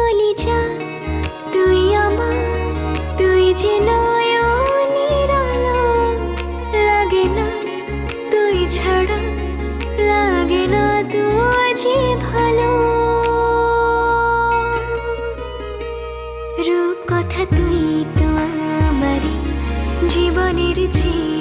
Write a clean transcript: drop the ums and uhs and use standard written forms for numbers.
কলিজা তুই আমার, তুই যে নয়নের আলো। লাগে না তুই ছাড়া, লাগে না তুই যে ভালো। রূপ কথা তুই তো আমারই জীবনের চেয়ে